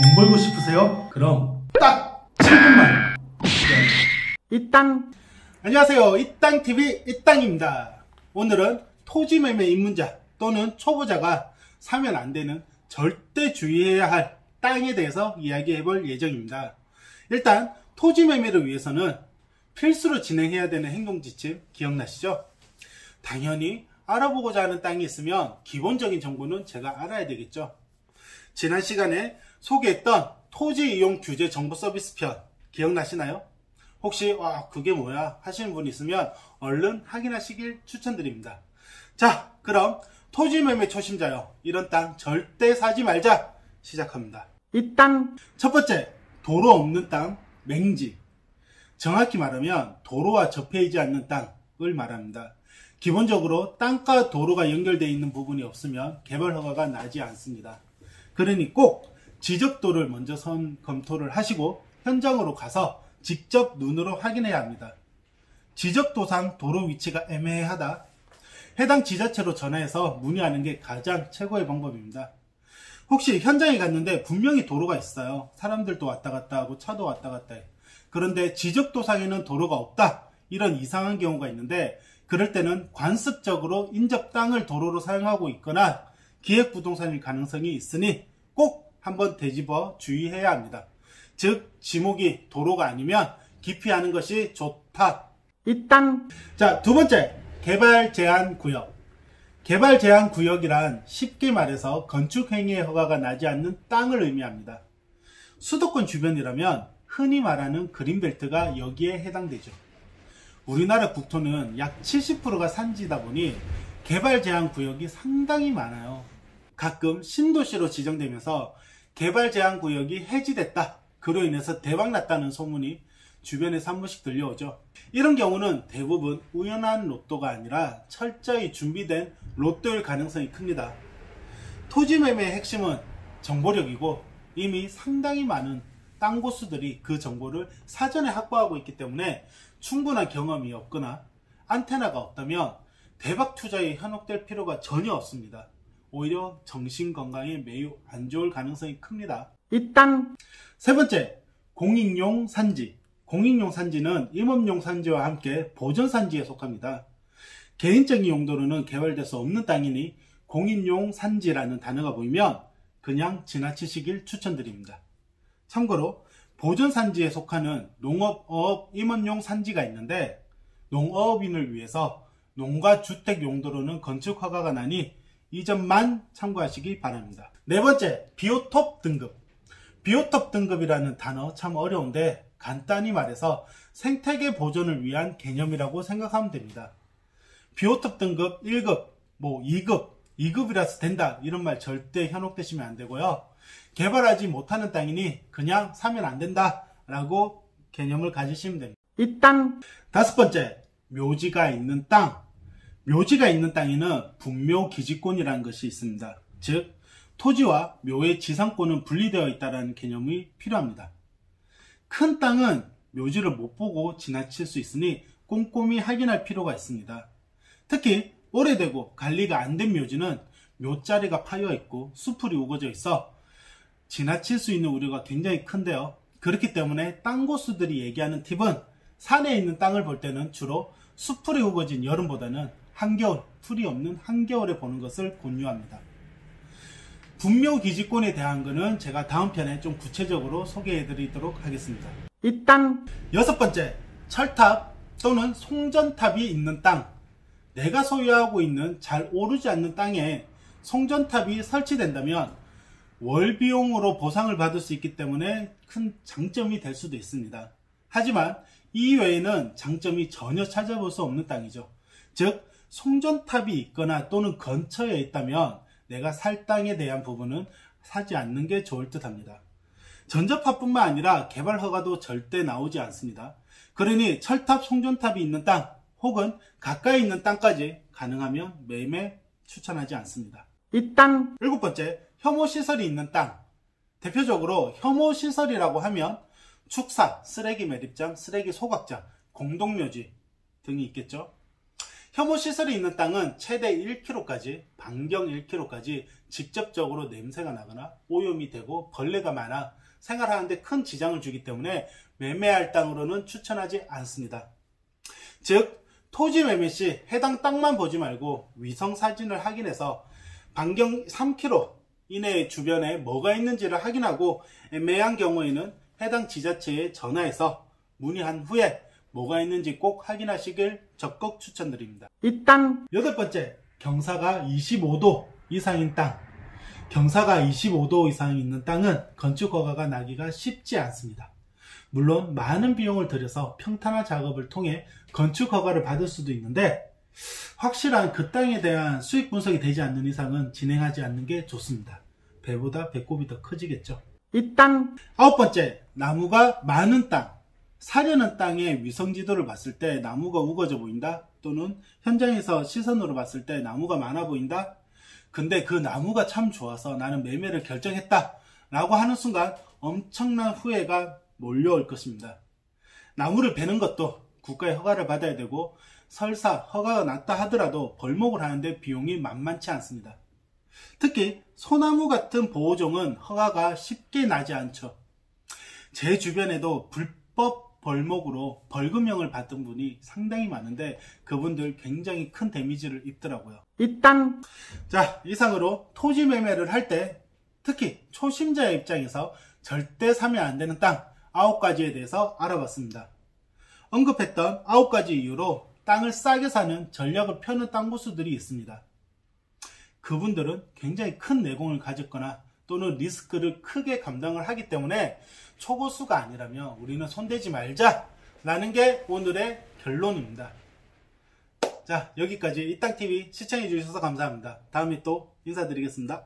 돈 벌고 싶으세요? 그럼 딱 7분만 이 땅. 안녕하세요, 이땅TV 이땅입니다. 오늘은 토지매매 입문자 또는 초보자가 사면 안되는 절대 주의해야 할 땅에 대해서 이야기해 볼 예정입니다. 일단 토지매매를 위해서는 필수로 진행해야 되는 행동지침 기억나시죠? 당연히 알아보고자 하는 땅이 있으면 기본적인 정보는 제가 알아야 되겠죠. 지난 시간에 소개했던 토지이용 규제 정보 서비스 편 기억나시나요? 혹시 그게 뭐야 하시는 분 있으면 얼른 확인하시길 추천드립니다. 자, 그럼 토지매매 초심자요, 이런 땅 절대 사지 말자 시작합니다. 이 땅 첫 번째, 도로 없는 땅, 맹지. 정확히 말하면 도로와 접해 있지 않는 땅을 말합니다. 기본적으로 땅과 도로가 연결되어 있는 부분이 없으면 개발 허가가 나지 않습니다. 그러니 꼭 지적도를 먼저 검토를 하시고 현장으로 가서 직접 눈으로 확인해야 합니다. 지적도상 도로 위치가 애매하다, 해당 지자체로 전화해서 문의하는 게 가장 최고의 방법입니다. 혹시 현장에 갔는데 분명히 도로가 있어요. 사람들도 왔다 갔다 하고 차도 왔다 갔다 해. 그런데 지적도상에는 도로가 없다, 이런 이상한 경우가 있는데, 그럴 때는 관습적으로 인접 땅을 도로로 사용하고 있거나 기획부동산일 가능성이 있으니 꼭 한번 되짚어 주의해야 합니다. 즉 지목이 도로가 아니면 기피하는 것이 좋다. 이 땅. 자, 두 번째, 개발 제한 구역. 개발 제한 구역이란 쉽게 말해서 건축행위의 허가가 나지 않는 땅을 의미합니다. 수도권 주변이라면 흔히 말하는 그린벨트가 여기에 해당되죠. 우리나라 국토는 약 70%가 산지다 보니 개발 제한 구역이 상당히 많아요. 가끔 신도시로 지정되면서 개발 제한 구역이 해지됐다, 그로 인해서 대박났다는 소문이 주변에서 한 번씩 들려오죠. 이런 경우는 대부분 우연한 로또가 아니라 철저히 준비된 로또일 가능성이 큽니다. 토지매매의 핵심은 정보력이고 이미 상당히 많은 땅 고수들이 그 정보를 사전에 확보하고 있기 때문에 충분한 경험이 없거나 안테나가 없다면 대박 투자에 현혹될 필요가 전혀 없습니다. 오히려 정신건강에 매우 안 좋을 가능성이 큽니다. 이 땅. 세 번째, 공익용 산지. 공익용 산지는 임업용 산지와 함께 보전산지에 속합니다. 개인적인 용도로는 개발돼서 없는 땅이니 공익용 산지라는 단어가 보이면 그냥 지나치시길 추천드립니다. 참고로 보전산지에 속하는 농업, 어업, 임원용 산지가 있는데 농어업인을 위해서 농가 주택 용도로는 건축 허가가 나니 이 점만 참고하시기 바랍니다. 네 번째, 비오톱 등급. 비오톱 등급이라는 단어 참 어려운데 간단히 말해서 생태계 보존을 위한 개념이라고 생각하면 됩니다. 비오톱 등급 1급, 2급이라서 된다, 이런 말 절대 현혹되시면 안 되고요. 개발하지 못하는 땅이니 그냥 사면 안 된다 라고 개념을 가지시면 됩니다. 이 땅. 다섯 번째, 묘지가 있는 땅. 묘지가 있는 땅에는 분묘기지권이라는 것이 있습니다. 즉 토지와 묘의 지상권은 분리되어 있다는 개념이 필요합니다. 큰 땅은 묘지를 못 보고 지나칠 수 있으니 꼼꼼히 확인할 필요가 있습니다. 특히 오래되고 관리가 안 된 묘지는 묘자리가 파여 있고 수풀이 우거져 있어 지나칠 수 있는 우려가 굉장히 큰데요. 그렇기 때문에 땅고수들이 얘기하는 팁은 산에 있는 땅을 볼 때는 주로 수풀이 우거진 여름보다는 한겨울, 풀이 없는 한겨울에 보는 것을 권유합니다. 분묘기지권에 대한 거는 제가 다음 편에 좀 구체적으로 소개해 드리도록 하겠습니다. 이 땅. 여섯 번째, 철탑 또는 송전탑이 있는 땅. 내가 소유하고 있는 잘 오르지 않는 땅에 송전탑이 설치된다면 월 비용으로 보상을 받을 수 있기 때문에 큰 장점이 될 수도 있습니다. 하지만 이 외에는 장점이 전혀 찾아볼 수 없는 땅이죠. 즉 송전탑이 있거나 또는 근처에 있다면 내가 살 땅에 대한 부분은 사지 않는 게 좋을 듯 합니다. 전접합뿐만 아니라 개발 허가도 절대 나오지 않습니다. 그러니 철탑, 송전탑이 있는 땅 혹은 가까이 있는 땅까지 가능하면 매매 추천하지 않습니다. 이 땅. 일곱 번째, 혐오시설이 있는 땅. 대표적으로 혐오시설이라고 하면 축사, 쓰레기 매립장, 쓰레기 소각장, 공동묘지 등이 있겠죠. 혐오시설이 있는 땅은 최대 1km까지, 반경 1km까지 직접적으로 냄새가 나거나 오염이 되고 벌레가 많아 생활하는데 큰 지장을 주기 때문에 매매할 땅으로는 추천하지 않습니다. 즉, 토지 매매 시 해당 땅만 보지 말고 위성 사진을 확인해서 반경 3km 이내의 주변에 뭐가 있는지를 확인하고 애매한 경우에는 해당 지자체에 전화해서 문의한 후에 뭐가 있는지 꼭 확인하시길 적극 추천드립니다. 이 땅! 8번째, 경사가 25도 이상인 땅. 경사가 25도 이상 있는 땅은 건축 허가가 나기가 쉽지 않습니다. 물론 많은 비용을 들여서 평탄화 작업을 통해 건축 허가를 받을 수도 있는데 확실한 그 땅에 대한 수익 분석이 되지 않는 이상은 진행하지 않는 게 좋습니다. 배보다 배꼽이 더 커지겠죠. 이 땅! 9번째, 나무가 많은 땅. 사려는 땅의 위성지도를 봤을 때 나무가 우거져 보인다? 또는 현장에서 시선으로 봤을 때 나무가 많아 보인다? 근데 그 나무가 참 좋아서 나는 매매를 결정했다 라고 하는 순간 엄청난 후회가 몰려올 것입니다. 나무를 베는 것도 국가의 허가를 받아야 되고 설사 허가가 났다 하더라도 벌목을 하는데 비용이 만만치 않습니다. 특히 소나무 같은 보호종은 허가가 쉽게 나지 않죠. 제 주변에도 불법 벌목으로 벌금형을 받은 분이 상당히 많은데 그분들 굉장히 큰 데미지를 입더라고요. 이 땅! 자, 이상으로 토지 매매를 할 때 특히 초심자의 입장에서 절대 사면 안 되는 땅 9가지에 대해서 알아봤습니다. 언급했던 9가지 이유로 땅을 싸게 사는 전략을 펴는 땅 고수들이 있습니다. 그분들은 굉장히 큰 내공을 가졌거나 또는 리스크를 크게 감당을 하기 때문에 초고수가 아니라면 우리는 손대지 말자 라는 게 오늘의 결론입니다. 자, 여기까지 이땅TV 시청해 주셔서 감사합니다. 다음에 또 인사드리겠습니다.